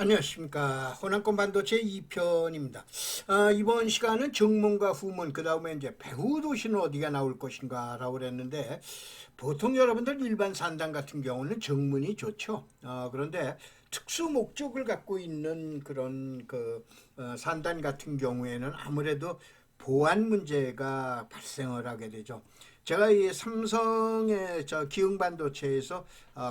안녕하십니까. 호남권 반도체 2편입니다. 이번 시간은 정문과 후문, 그 다음에 이제 배후 도시는 어디가 나올 것인가 라고 그랬는데, 보통 여러분들 일반 산단 같은 경우는 정문이 좋죠. 그런데 특수 목적을 갖고 있는 그런 산단 같은 경우에는 아무래도 보안 문제가 발생을 하게 되죠. 제가 이 삼성의 기흥 반도체에서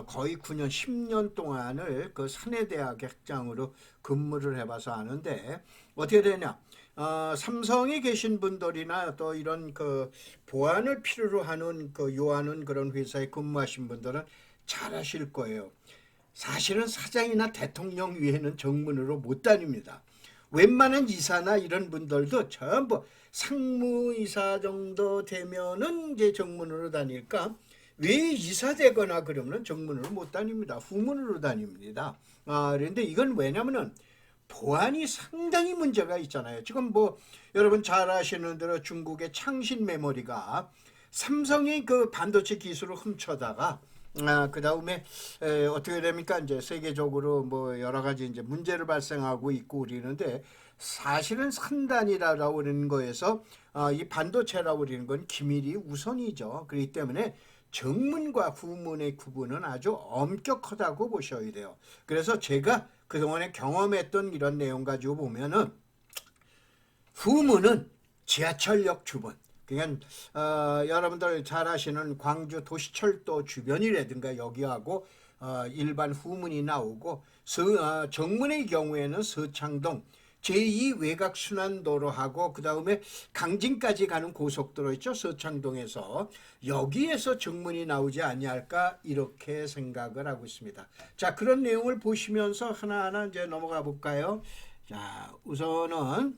거의 9년, 10년 동안을 그 산해대학 학장으로 근무를 해봐서 아는데 어떻게 되냐? 삼성에 계신 분들이나 또 이런 그 보안을 필요로 하는 요하는 그런 회사에 근무하신 분들은 잘 아실 거예요. 사실은 사장이나 대통령 위에는 정문으로 못 다닙니다. 웬만한 이사나 이런 분들도 전부 상무이사 정도 되면은 이제 정문으로 다닐까? 왜 이사 되거나 그러면 정문으로 못 다닙니다. 후문으로 다닙니다. 그런데 이건 왜냐면은 보안이 상당히 문제가 있잖아요. 지금 뭐 여러분 잘 아시는 대로 중국의 창신 메모리가 삼성의 그 반도체 기술을 훔쳐다가 그 다음에 어떻게 됩니까? 이제 세계적으로 뭐 여러 가지 이제 문제를 발생하고 있고 그러는데 사실은 산단이라고 그러는 거에서 이 반도체라고 그러는 건 기밀이 우선이죠. 그렇기 때문에 정문과 후문의 구분은 아주 엄격하다고 보셔야 돼요. 그래서 제가 그동안에 경험했던 이런 내용 가지고 보면은 후문은 지하철역 주변, 그냥 여러분들 잘 아시는 광주 도시철도 주변이라든가 여기하고 일반 후문이 나오고 정문의 경우에는 서창동 제2 외곽순환도로하고 그 다음에 강진까지 가는 고속도로 있죠. 서창동에서 여기에서 정문이 나오지 아니할까 이렇게 생각을 하고 있습니다. 자, 그런 내용을 보시면서 하나하나 이제 넘어가 볼까요? 자, 우선은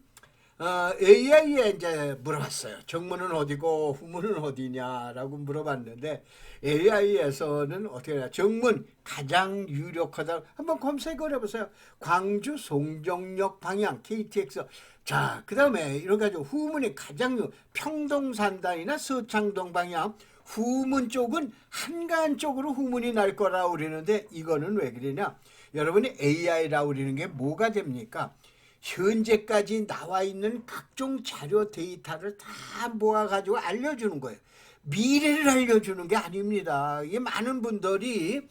AI에 이제 물어봤어요. 정문은 어디고 후문은 어디냐라고 물어봤는데 AI에서는 어떻게 해요? 정문 가장 유력하다. 한번 검색을 해보세요. 광주 송정역 방향 KTX. 자, 그 다음에 이런 가지고 후문이 가장 평동산단이나 서창동 방향. 후문 쪽은 한간 쪽으로 후문이 날 거라고 그러는데 이거는 왜 그러냐? 여러분이 AI라고 그러는 게 뭐가 됩니까? 현재까지 나와 있는 각종 자료 데이터를 다 모아가지고 알려주는 거예요. 미래를 알려주는 게 아닙니다. 이게 많은 분들이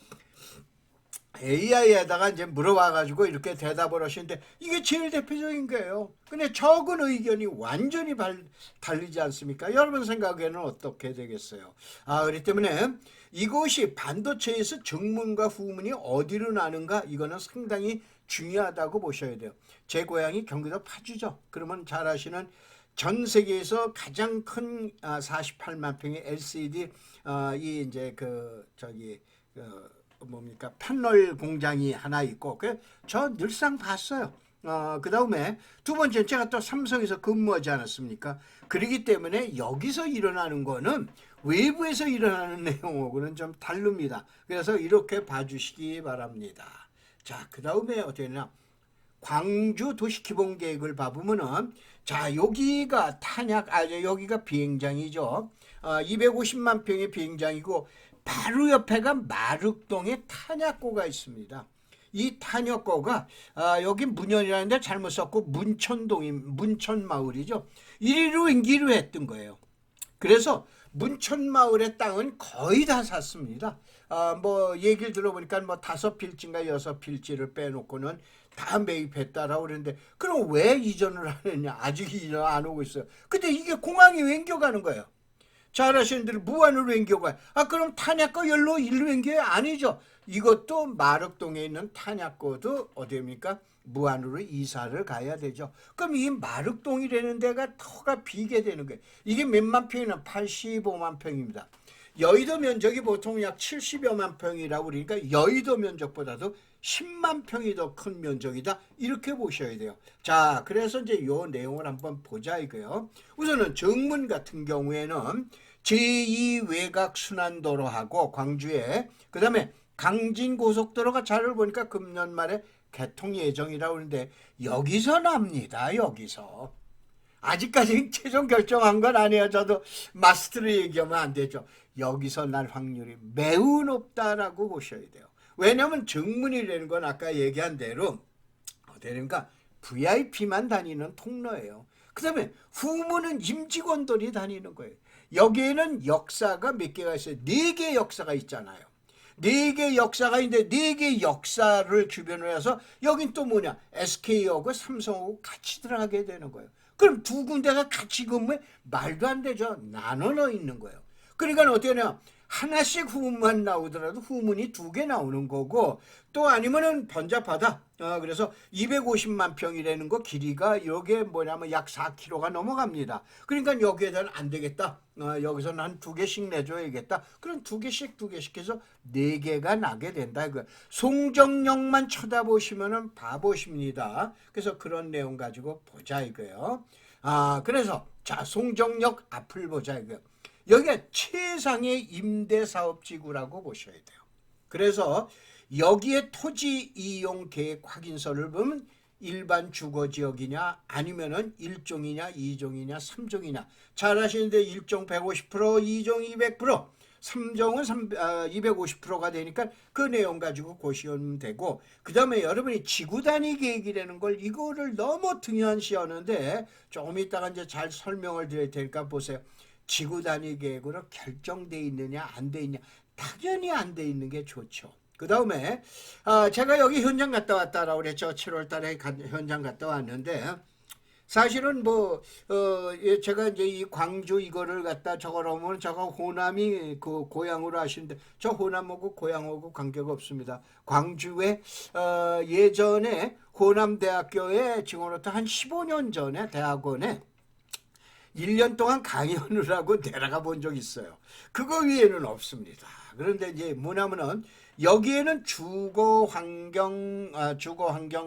AI에다가 이제 물어봐가지고 이렇게 대답을 하시는데 이게 제일 대표적인 거예요. 근데 적은 의견이 완전히 달리지 않습니까? 여러분 생각에는 어떻게 되겠어요? 그렇기 때문에 이것이 반도체에서 정문과 후문이 어디로 나는가 이거는 상당히 중요하다고 보셔야 돼요. 제 고향이 경기도 파주죠. 그러면 잘 아시는 전 세계에서 가장 큰 48만 평의 LCD 이 이제 뭡니까 패널 공장이 하나 있고 저 늘상 봤어요. 그 다음에 두 번째 제가 또 삼성에서 근무하지 않았습니까? 그렇기 때문에 여기서 일어나는 거는 외부에서 일어나는 내용하고는 좀 다릅니다. 그래서 이렇게 봐주시기 바랍니다. 자, 그 다음에 어떻게 되냐? 광주 도시기본계획을 봐보면은 자 여기가 여기가 비행장이죠. 250만 평의 비행장이고 바로 옆에가 마륵동에 탄약고가 있습니다. 이 탄약고가 여기 문현이라는데 잘못 썼고 문천마을이죠. 이리로 인기로 했던 거예요. 그래서 문천마을의 땅은 거의 다 샀습니다. 뭐 얘기를 들어보니까 뭐 5필지인가 6필지를 빼놓고는 다 매입했다라고 그러는데 그럼 왜 이전을 하느냐? 아직 이전 안 오고 있어요. 근데 이게 공항이 옮겨가는 거예요. 잘 아시는 대로 무안으로 옮겨가요. 그럼 탄약고 열로 일로 옮겨요? 아니죠. 이것도 마륵동에 있는 탄약고도 어디입니까? 무안으로 이사를 가야 되죠. 그럼 이 마륵동이라는 데가 터가 비게 되는 거예요. 이게 몇만 평이나 85만 평입니다. 여의도 면적이 보통 약 70여만 평이라고 그러니까 여의도 면적보다도 10만 평이 더 큰 면적이다. 이렇게 보셔야 돼요. 자, 그래서 이제 요 내용을 한번 보자 이거요. 우선은 정문 같은 경우에는 제2 외곽순환도로하고 광주에 그다음에 강진고속도로가 자료를 보니까 금년 말에 개통 예정이라고 하는데 여기서 납니다. 여기서. 아직까지 최종 결정한 건 아니에요. 저도 마스터로 얘기하면 안 되죠. 여기서 날 확률이 매우 높다라고 보셔야 돼요. 왜냐하면 정문이라는 건 아까 얘기한 대로 그러니까 VIP만 다니는 통로예요. 그 다음에 후문은 임직원들이 다니는 거예요. 여기에는 역사가 몇 개가 있어요. 4개 역사가 있잖아요. 4개 역사가 있는데 4개 역사를 주변으로 해서 여긴 또 뭐냐, SK하고 삼성하고 같이 들어가게 되는 거예요. 그럼 두 군데가 같이 근무해? 말도 안 되죠. 나눠 있는 거예요. 그러니까 어떻게 하냐, 하나씩 후문만 나오더라도 후문이 2개 나오는 거고, 또 아니면은 번잡하다. 그래서 250만 평이라는 거 길이가 여기에 뭐냐면 약 4km가 넘어갑니다. 그러니까 여기에다는 안 되겠다. 여기서는 한 2개씩 내줘야겠다. 그럼 2개씩 해서 4개가 나게 된다. 송정역만 쳐다보시면은 바보십니다. 그래서 그런 내용 가지고 보자 이거예요. 그래서 자, 송정역 앞을 보자 이거예요. 여기가 최상의 임대사업지구라고 보셔야 돼요. 그래서 여기에 토지 이용 계획 확인서를 보면 일반 주거지역이냐 아니면은 1종이냐 2종이냐 3종이냐, 잘 아시는데 1종 150%, 2종 200%, 3종은 250%가 되니까 그 내용 가지고 보시면 되고, 그 다음에 여러분이 지구단위 계획이라는 걸 이거를 너무 등한시하는데 조금 이따가 이제 잘 설명을 드릴 테니까 보세요. 지구 단위 계획으로 결정돼 있느냐 안 돼 있냐, 당연히 안 돼 있는 게 좋죠. 그 다음에 제가 여기 현장 갔다 왔다라고 그랬죠. 7월 달에 현장 갔다 왔는데 사실은 제가 이제 이 광주 이거를 갖다 적어놓으면 저거 호남이 그 고향으로 하시는데 저 호남하고 고향하고 관계가 없습니다. 광주에 예전에 호남대학교에 지금으로부터 한 15년 전에 대학원에 1년 동안 강연을 하고 내려가 본 적 있어요. 그거 위에는 없습니다. 그런데 이제 뭐냐면은 여기에는 주거 환경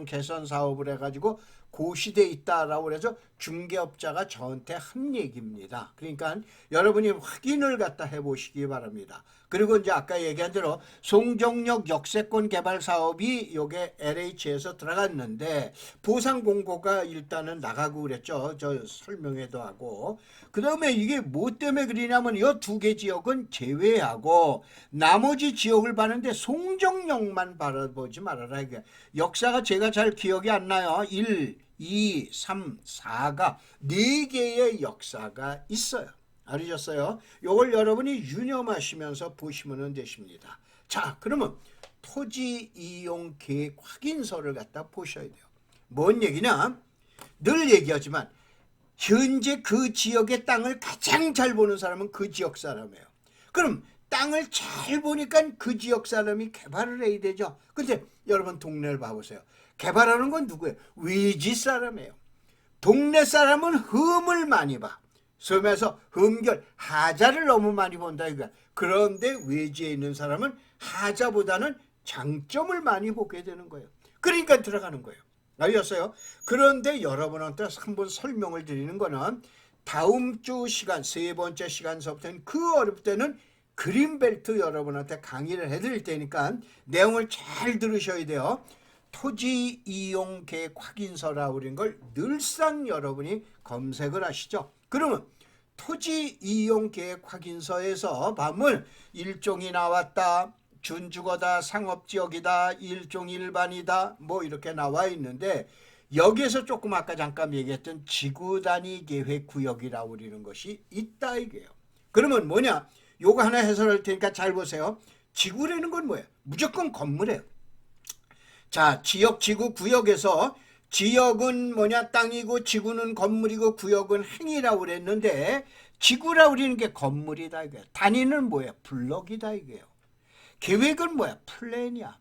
개선 사업을 해가지고 고시돼 있다라고 그래서 중개업자가 저한테 한 얘기입니다. 그러니까 여러분이 확인을 갖다 해보시기 바랍니다. 그리고 이제 아까 얘기한 대로 송정역 역세권 개발 사업이 요게 LH에서 들어갔는데 보상 공고가 일단은 나가고 그랬죠. 저 설명회도 하고. 그 다음에 이게 뭐 때문에 그러냐면 이 2개 지역은 제외하고 나머지 지역을 봤는데 송정역만 바라보지 말아라. 이게 역사가 제가 잘 기억이 안 나요. 1, 2, 3, 4가 4개의 역사가 있어요. 알으셨어요? 요걸 여러분이 유념하시면서 보시면 되십니다. 자, 그러면 토지 이용 계획 확인서를 갖다 보셔야 돼요. 뭔 얘기냐? 늘 얘기하지만 현재 그 지역의 땅을 가장 잘 보는 사람은 그 지역 사람이에요. 그럼 땅을 잘 보니까 그 지역 사람이 개발을 해야 되죠. 근데 여러분 동네를 봐보세요. 개발하는 건 누구예요? 외지 사람이에요. 동네 사람은 흠을 많이 봐. 섬에서 흠결, 하자를 너무 많이 본다 이거야. 그런데 외지에 있는 사람은 하자보다는 장점을 많이 보게 되는 거예요. 그러니까 들어가는 거예요. 알겠어요? 그런데 여러분한테 한번 설명을 드리는 거는 다음 주 시간, 3번째 시간서부터는 그 어렵을 때는 그린벨트 여러분한테 강의를 해드릴 테니까 내용을 잘 들으셔야 돼요. 토지 이용 계획 확인서라고 그런 걸 늘상 여러분이 검색을 하시죠. 그러면 토지 이용 계획 확인서에서 보면 1종이 나왔다, 준주거다, 상업지역이다, 1종 일반이다, 뭐 이렇게 나와 있는데 여기에서 조금 아까 잠깐 얘기했던 지구단위 계획 구역이라고 그러는 것이 있다 이게요. 그러면 뭐냐? 요거 하나 해설할 테니까 잘 보세요. 지구라는 건 뭐예요? 무조건 건물이에요. 자, 지역, 지구, 구역에서 지역은 뭐냐? 땅이고 지구는 건물이고 구역은 행이라고 그랬는데 지구라고 그러는 게 건물이다 이거예요. 단위는 뭐예요? 블럭이다 이게요. 계획은 뭐야? 플랜이야.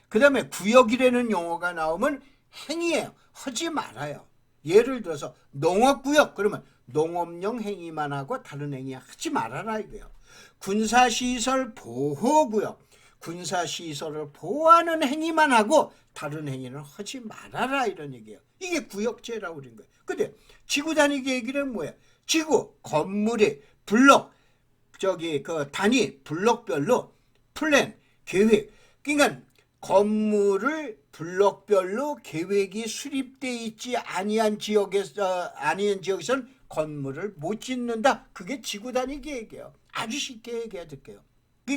그 다음에 구역이라는 용어가 나오면 행위예요. 하지 말아요. 예를 들어서 농업구역 그러면 농업용 행위만 하고 다른 행위 하지 말아라 이거예요. 군사시설 보호구역, 군사시설을 보호하는 행위만 하고 다른 행위는 하지 말아라 이런 얘기예요. 이게 구역제라고 그런 거예요. 근데 지구 단위 계획이란 뭐야? 지구, 건물이 블록, 그 단위, 블록별로 플랜, 계획. 그러니까 건물을 블록별로 계획이 수립돼 있지 아니한 지역에서는 건물을 못 짓는다. 그게 지구 단위 계획이에요. 아주 쉽게 얘기해 드릴게요.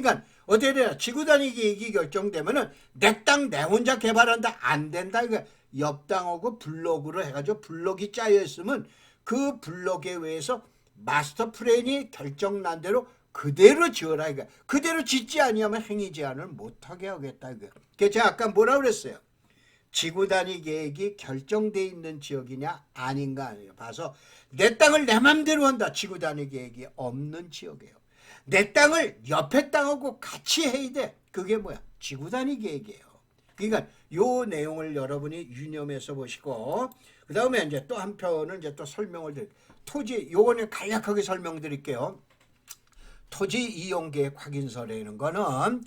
그러니까 어떻게 되나 지구단위 계획이 결정되면은 내 땅 내 혼자 개발한다 안 된다. 이거 옆 땅하고 블록으로 해가지고 블록이 짜여 있으면 그 블록에 의해서 마스터 플랜이 결정난 대로 그대로 지어라. 이거 그대로 짓지 아니하면 행위 제한을 못하게 하겠다. 이거. 제가 아까 뭐라 그랬어요? 지구 단위 계획이 결정돼 있는 지역이냐 아닌가 아니에요. 봐서 내 땅을 내 맘대로 한다. 지구 단위 계획이 없는 지역이에요. 내 땅을 옆에 땅하고 같이 해야 돼. 그게 뭐야? 지구 단위 계획이에요. 그러니까 요 내용을 여러분이 유념해서 보시고 그 다음에 이제 또 한편은 이제 또 설명을 드릴게요. 토지 요거는 간략하게 설명드릴게요. 토지 이용 계획 확인서라는 거는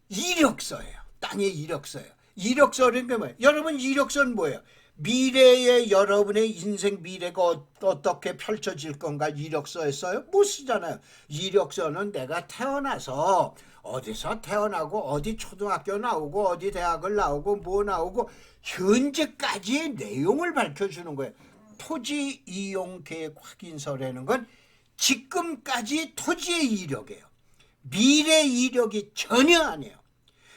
이력서예요. 땅의 이력서예요. 이력서는 게 뭐예요? 여러분 이력서는 뭐예요? 미래의 여러분의 인생 미래가 어떻게 펼쳐질 건가 이력서에 써요? 못 쓰잖아요. 이력서는 내가 태어나서 어디서 태어나고 어디 초등학교 나오고 어디 대학을 나오고 뭐 나오고 현재까지의 내용을 밝혀주는 거예요. 토지 이용 계획 확인서라는 건 지금까지 토지의 이력이에요. 미래 이력이 전혀 아니에요.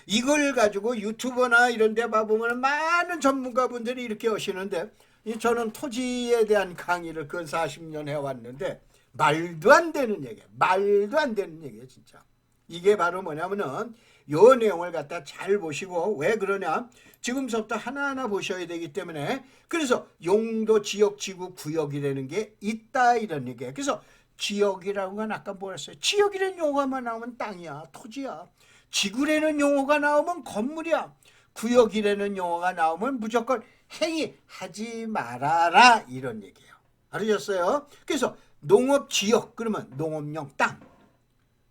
이걸 가지고 유튜버나 이런 데 봐보면 많은 전문가분들이 이렇게 하시는데 저는 토지에 대한 강의를 근 40년 해왔는데 말도 안 되는 얘기예요. 말도 안 되는 얘기예요. 진짜. 이게 바로 뭐냐면은 요 내용을 갖다 잘 보시고 왜 그러냐 지금부터 하나하나 보셔야 되기 때문에 그래서 용도 지역 지구 구역이라는 게 있다 이런 얘기예요. 그래서 지역이라는 건 아까 뭐랬어요? 지역이라는 용어만 나오면 땅이야 토지야. 지구라는 용어가 나오면 건물이야. 구역이라는 용어가 나오면 무조건 행위하지 말아라 이런 얘기예요. 알으셨어요? 그래서 농업지역 그러면 농업용 땅,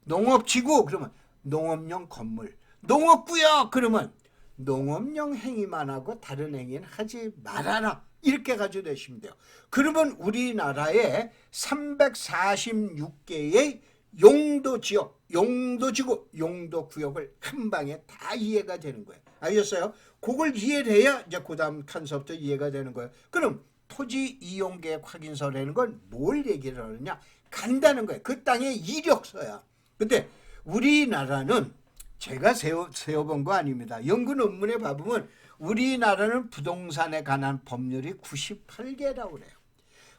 농업지구 그러면 농업용 건물, 농업구역 그러면 농업용 행위만 하고 다른 행위는 하지 말아라 이렇게 가지고 되시면 돼요. 그러면 우리나라에 346개의 용도지역, 용도지구, 용도구역을 한 방에 다 이해가 되는 거예요. 알겠어요? 그걸 이해를 해야 이제 그 다음 칸서부터 이해가 되는 거예요. 그럼 토지 이용계획 확인서라는 건 뭘 얘기를 하느냐? 간다는 거예요. 그 땅의 이력서야. 근데 우리나라는 제가 세워본 거 아닙니다. 연구 논문에 봐보면 우리나라는 부동산에 관한 법률이 98개라고 그래요.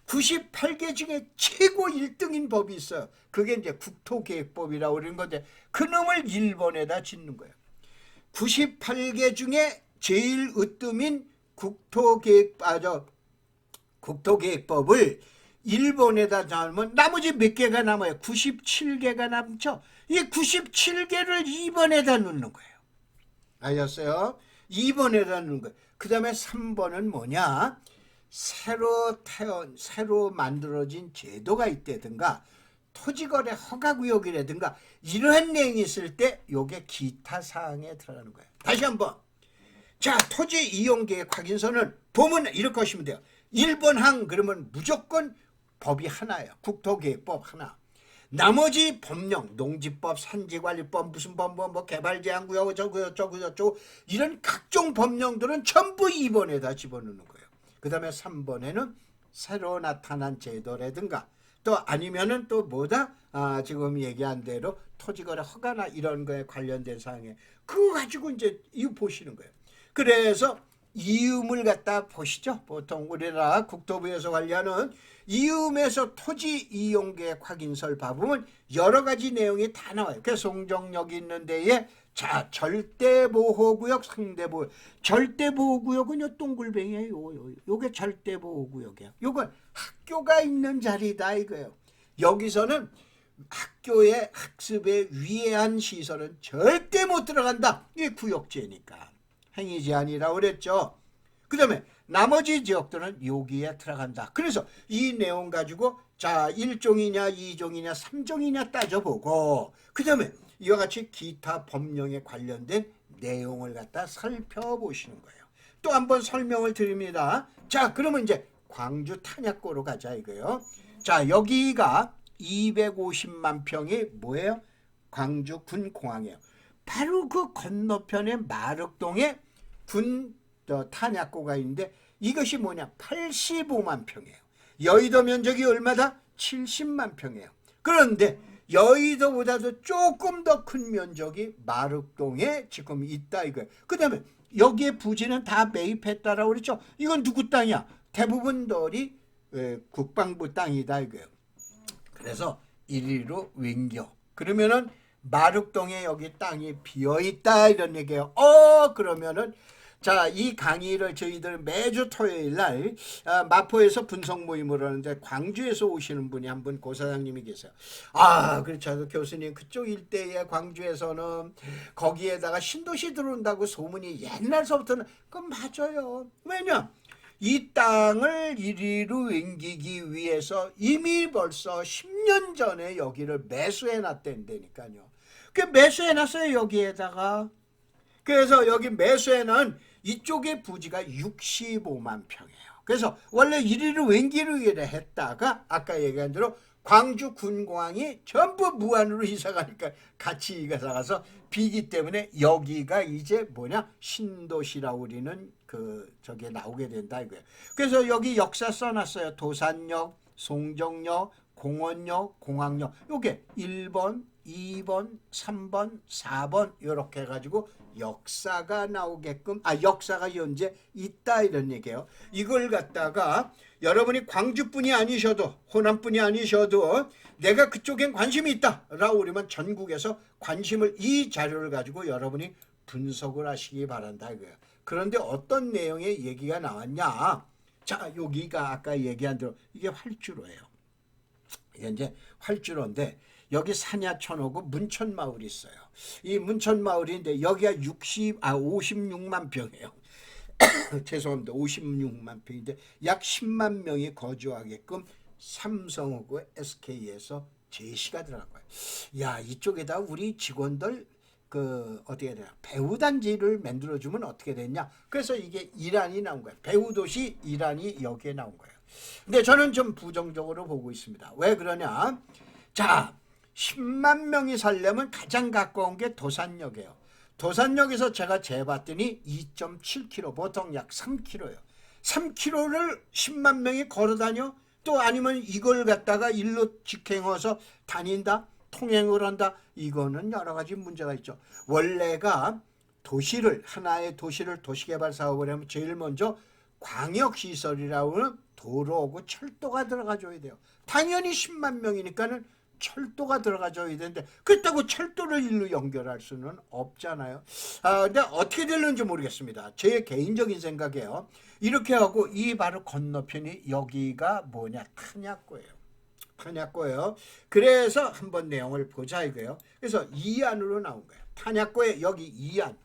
98개 중에 최고 1등인 법이 있어요. 그게 이제 국토계획법이라고 그러는 건데 그놈을 일본에다 짓는 거예요. 98개 중에 제일 으뜸인 국토계획법을 일본에다 담으면 나머지 몇 개가 남아요? 97개가 남죠. 이 97개를 2번에다 넣는 거예요. 알겠어요? 2번에다 넣는 거예요. 그 다음에 3번은 뭐냐? 새로 만들어진 제도가 있다든가 토지거래 허가구역이라든가 이러한 내용이 있을 때 요게 기타 사항에 들어가는 거예요. 다시 한번 자 토지 이용계획 확인서는 보면 이렇게 하시면 돼요. 1번 항 그러면 무조건 법이 하나예요. 국토계획법 하나. 나머지 법령 농지법 산지관리법 무슨 법 뭐 개발제한구역 어쩌고 이런 각종 법령들은 전부 2번에다 집어넣는 거예요. 그 다음에 3번에는 새로 나타난 제도라든가 또 아니면은 또 뭐다? 지금 얘기한 대로 토지거래 허가나 이런 거에 관련된 사항에 그거 가지고 이제 이거 보시는 거예요. 그래서 이음을 갖다 보시죠. 보통 우리나라 국토부에서 관리하는 이음에서 토지 이용계획 확인서를 봐보면 여러 가지 내용이 다 나와요. 그래서 송정역이 있는 데에 자 절대보호구역 상대보호 절대보호구역은 요 동글뱅이에요. 요게 절대보호구역이야. 요건 학교가 있는 자리다 이거예요. 여기서는 학교의 학습에 위해한 시설은 절대 못 들어간다. 이게 구역제니까 행위 제한이라고 그랬죠. 그 다음에 나머지 지역들은 여기에 들어간다. 그래서 이 내용 가지고 자 1종이냐 2종이냐 3종이냐 따져보고 그 다음에 이와 같이 기타 법령에 관련된 내용을 갖다 살펴보시는 거예요. 또 한번 설명을 드립니다. 자 그러면 이제 광주 탄약고로 가자 이거요. 자 여기가 250만 평이 뭐예요? 광주 군공항이에요. 바로 그 건너편에 마륵동에 군 탄약고가 있는데 이것이 뭐냐? 85만 평이에요. 여의도 면적이 얼마다? 70만 평이에요. 그런데 여의도보다도 조금 더 큰 면적이 마륵동에 지금 있다 이거예요. 그 다음에 여기에 부지는 다 매입했다라고 그랬죠. 이건 누구 땅이야? 대부분들이 국방부 땅이다 이거예요. 그래서 이리로 옮겨. 그러면은 마륵동에 여기 땅이 비어있다 이런 얘기예요. 그러면은 자, 이 강의를 저희들 매주 토요일 날 마포에서 분석 모임을 하는데 광주에서 오시는 분이 한 분 고사장님이 계세요. 그렇죠. 교수님 그쪽 일대에 광주에서는 거기에다가 신도시 들어온다고 소문이 옛날서부터는 그건 맞아요. 왜냐? 이 땅을 이리로 옮기기 위해서 이미 벌써 10년 전에 여기를 매수해 놨댄다니까요. 그 매수해 놨어요 여기에다가. 그래서 여기 매수에는 이쪽에 부지가 65만 평이에요. 그래서 원래 이리로 옮기기로 했다가 아까 얘기한 대로 광주 군공항이 전부 무안으로 이사 가니까 같이 이사 가서 비기 때문에 여기가 이제 신도시라고 우리는 저게 나오게 된다 이거예요. 그래서 여기 역사 써놨어요. 도산역, 송정역, 공원역, 공항역. 요게 1번, 2번, 3번, 4번 이렇게 해가지고 역사가 나오게끔 역사가 현재 있다 이런 얘기예요. 이걸 갖다가 여러분이 광주뿐이 아니셔도 호남뿐이 아니셔도 내가 그쪽엔 관심이 있다 라고 그러면 전국에서 관심을 이 자료를 가지고 여러분이 분석을 하시기 바란다 이거예요. 그런데 어떤 내용의 얘기가 나왔냐? 자, 여기가 아까 얘기한 대로 이게 활주로예요. 이게 이제 활주로인데 여기 산야천하고 문천마을이 있어요. 이 문천마을인데 여기가 56만 평이에요. 죄송합니다. 56만 평인데 약 10만 명이 거주하게끔 삼성하고 SK에서 제시가 들어간 거예요. 야, 이쪽에다 우리 직원들 어떻게 되나 배후단지를 만들어주면 어떻게 됐냐. 그래서 이게 이란이 나온 거예요. 배후도시 이란이 여기에 나온 거예요. 근데 저는 좀 부정적으로 보고 있습니다. 왜 그러냐. 자, 10만 명이 살려면 가장 가까운 게 도산역이에요. 도산역에서 제가 재봤더니 2.7km, 보통 약 3km예요. 3km를 10만 명이 걸어 다녀? 또 아니면 이걸 갖다가 일로 직행해서 다닌다? 통행을 한다? 이거는 여러 가지 문제가 있죠. 원래가 하나의 도시를 도시개발 사업을 하면 제일 먼저 광역시설이라고 하는 도로하고 철도가 들어가줘야 돼요. 당연히 10만 명이니까는 철도가 들어가줘야 되는데 그렇다고 철도를 일로 연결할 수는 없잖아요. 근데 어떻게 될는지 모르겠습니다. 제 개인적인 생각이에요. 이렇게 하고 이 바로 건너편이 여기가 탄약고예요. 그래서 한번 내용을 보자 이거예요. 그래서 이안으로 나온 거예요. 탄약고에 여기 이안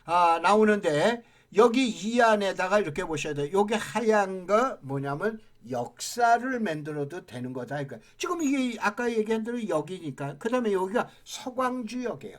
나오는데 여기 이안에다가 이렇게 보셔야 돼요. 여기 하얀 거 뭐냐면 역사를 만들어도 되는 거다. 그러니까 지금 이게 아까 얘기한 대로 여기니까 그 다음에 여기가 서광주역이에요.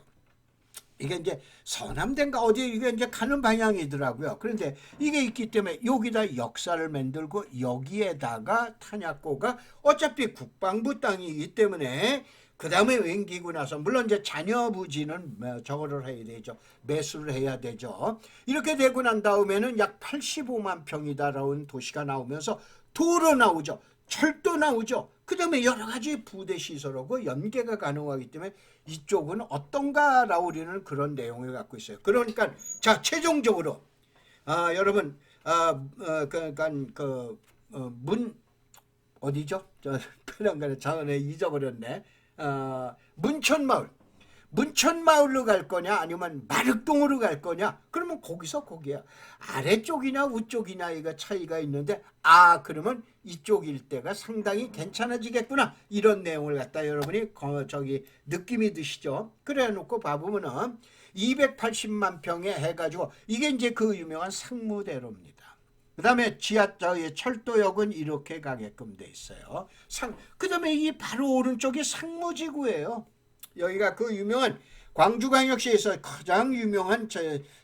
이게 이제 서남대인가 어디 이게 이제 가는 방향이더라고요. 그런데 이게 있기 때문에 여기다 역사를 만들고 여기에다가 탄약고가 어차피 국방부 땅이기 때문에 그 다음에 옮기고 나서 물론 이제 자녀 부지는 저거를 해야 되죠. 매수를 해야 되죠. 이렇게 되고 난 다음에는 약 85만 평이다라는 도시가 나오면서 도로 나오죠. 철도 나오죠. 그 다음에 여러 가지 부대 시설하고 연계가 가능하기 때문에 이쪽은 어떤가라고 우리는 그런 내용을 갖고 있어요. 그러니까 자 최종적으로 여러분 문 어디죠? 그런 전에 잊어버렸네. 문천마을로 갈 거냐 아니면 마륵동으로 갈 거냐 그러면 거기야. 아래쪽이냐 우쪽이냐 이거 차이가 있는데 그러면 이쪽 일대가 상당히 괜찮아지겠구나 이런 내용을 갖다 여러분이 느낌이 드시죠. 그래 놓고 봐보면은 280만 평에 해가지고 이게 이제 그 유명한 상무대로입니다. 그 다음에 철도역은 이렇게 가게끔 돼 있어요. 그 다음에 이 바로 오른쪽이 상무지구예요. 여기가 그 유명한 광주광역시에서 가장 유명한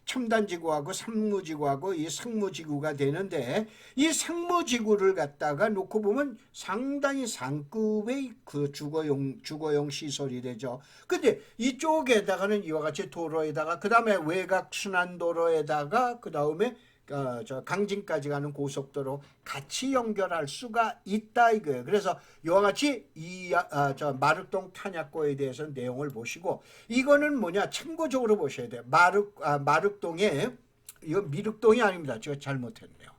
첨단지구하고 상무지구하고 이 상무지구가 되는데 이 상무지구를 갖다가 놓고 보면 상당히 상급의 그 주거용 시설이 되죠. 근데 이쪽에다가는 이와 같이 도로에다가 그 다음에 외곽 순환도로에다가 그 다음에 저 강진까지 가는 고속도로 같이 연결할 수가 있다 이거예요. 그래서 이와 같이 저 마륵동 탄약고에 대해서 내용을 보시고, 이거는 뭐냐 참고적으로 보셔야 돼요. 마륵동에, 이거 미륵동이 아닙니다. 제가 잘못했네요.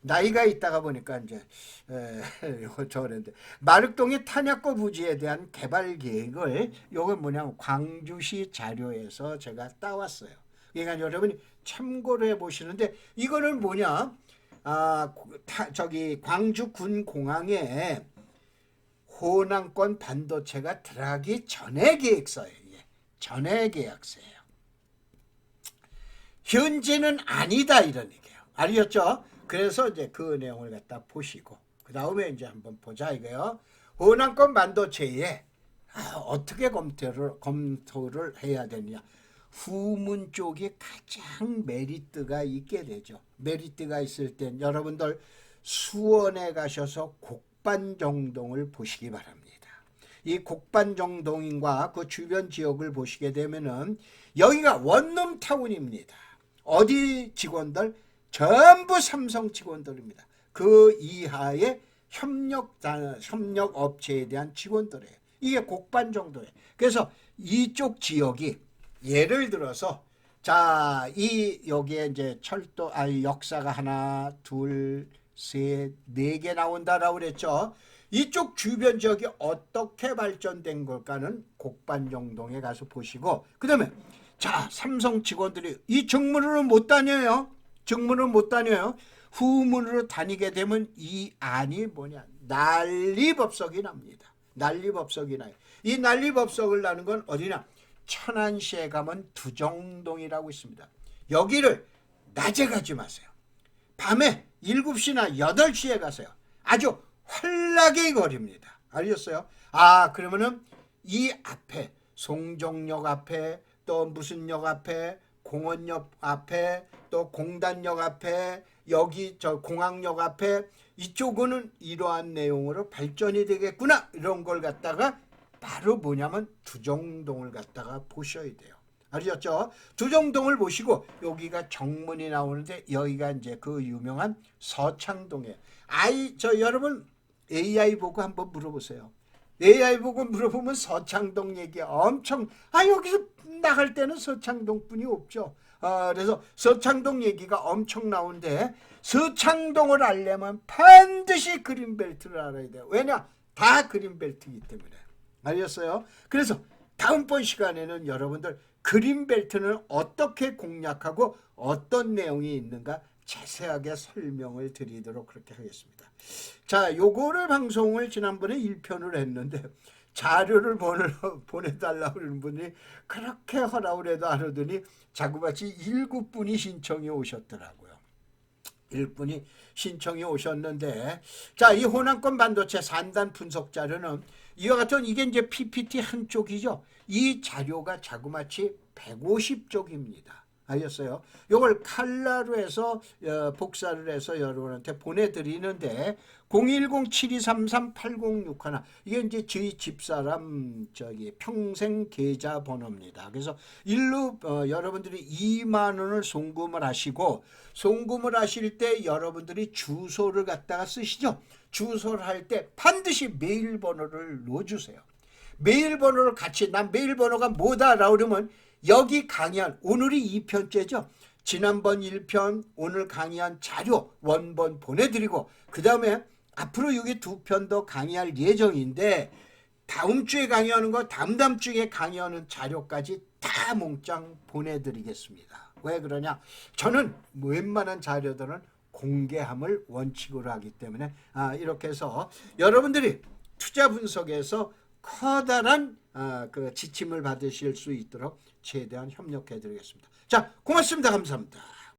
나이가 있다가 보니까 이제 저랬는데, 마륵동의 탄약고 부지에 대한 개발 계획을, 요건 뭐냐면 광주시 자료에서 제가 따왔어요. 그러니까 여러분이 참고를 해보시는데, 이거는 뭐냐, 저기 광주군 공항에 호남권 반도체가 들어가기 전에 계획서예요. 전에 계약서예요. 현재는 아니다 이런 얘기예요. 알겠죠? 그래서 이제 그 내용을 갖다 보시고 그 다음에 이제 한번 보자 이거요. 호남권 반도체에 어떻게 검토를 해야 되느냐. 후문 쪽이 가장 메리트가 있게 되죠. 메리트가 있을 땐 여러분들 수원에 가셔서 곡반정동을 보시기 바랍니다. 이 곡반정동과 그 주변 지역을 보시게 되면은 여기가 원룸타운입니다. 어디 직원들? 전부 삼성 직원들입니다. 그 이하의 협력 업체에 대한 직원들이에요. 이게 곡반 정도예요. 그래서 이쪽 지역이 예를 들어서 자, 여기에 이제 역사가 하나, 둘, 셋, 네 개 나온다라고 그랬죠. 이쪽 주변 지역이 어떻게 발전된 걸까는 곡반정동에 가서 보시고, 그 다음에 자, 삼성 직원들이 이 정문으로 못 다녀요. 정문으로 못 다녀요. 후문으로 다니게 되면 이 안이 뭐냐, 난리법석이 납니다. 난리법석이 나요. 이 난리법석을 나는 건 어디냐, 천안시에 가면 두정동이라고 있습니다. 여기를 낮에 가지 마세요. 밤에 7시나 8시에 가세요. 아주 환락의 거리입니다. 알겠어요? 그러면은 이 앞에 송정역 앞에, 또 무슨 역 앞에, 공원역 앞에, 또 공단역 앞에, 여기 저 공항역 앞에, 이쪽은 이러한 내용으로 발전이 되겠구나, 이런 걸 갖다가 바로 뭐냐면 두정동을 갖다가 보셔야 돼요. 아셨죠? 두정동을 보시고 여기가 정문이 나오는데 여기가 이제 그 유명한 서창동이에요. 여러분 AI 보고 한번 물어보세요. AI 보고 물어보면 서창동 얘기 엄청, 여기서 나갈 때는 서창동뿐이 없죠. 그래서 서창동 얘기가 엄청 나오는데, 서창동을 알려면 반드시 그린벨트를 알아야 돼요. 왜냐? 다 그린벨트이기 때문에. 알겠어요? 그래서 다음번 시간에는 여러분들 그린벨트는 어떻게 공략하고 어떤 내용이 있는가 자세하게 설명을 드리도록 그렇게 하겠습니다. 자, 요거를 방송을 지난번에 1편을 했는데 자료를 보내달라고 하는 분이 그렇게 하라고 해도 안 하더니 자꾸마치 7분이 신청이 오셨더라고요. 1분이 신청이 오셨는데, 자, 이 호남권 반도체 산단 분석 자료는 이와 같은, 이게 이제 PPT 한쪽이죠. 이 자료가 자그마치 150쪽입니다. 알겠어요? 이걸 칼라로 해서 복사를 해서 여러분한테 보내드리는데 010-7233-8061, 이게 이제 저희 집사람 평생 계좌 번호입니다. 그래서 일로 여러분들이 2만 원을 송금을 하시고, 송금을 하실 때 여러분들이 주소를 갖다가 쓰시죠. 주소를 할 때 반드시 메일 번호를 넣어주세요. 메일 번호를 같이, 난 메일 번호가 뭐다라고 그러면 여기 강의한, 오늘이 2편째죠. 지난번 1편, 오늘 강의한 자료 원본 보내드리고, 그 다음에 앞으로 여기 2편 더 강의할 예정인데, 다음 주에 강의하는 거, 다음 주에 강의하는 자료까지 다 몽땅 보내드리겠습니다. 왜 그러냐? 저는 웬만한 자료들은 공개함을 원칙으로 하기 때문에 이렇게 해서 여러분들이 투자 분석에서 커다란 그 지침을 받으실 수 있도록 최대한 협력해 드리겠습니다. 자, 고맙습니다. 감사합니다.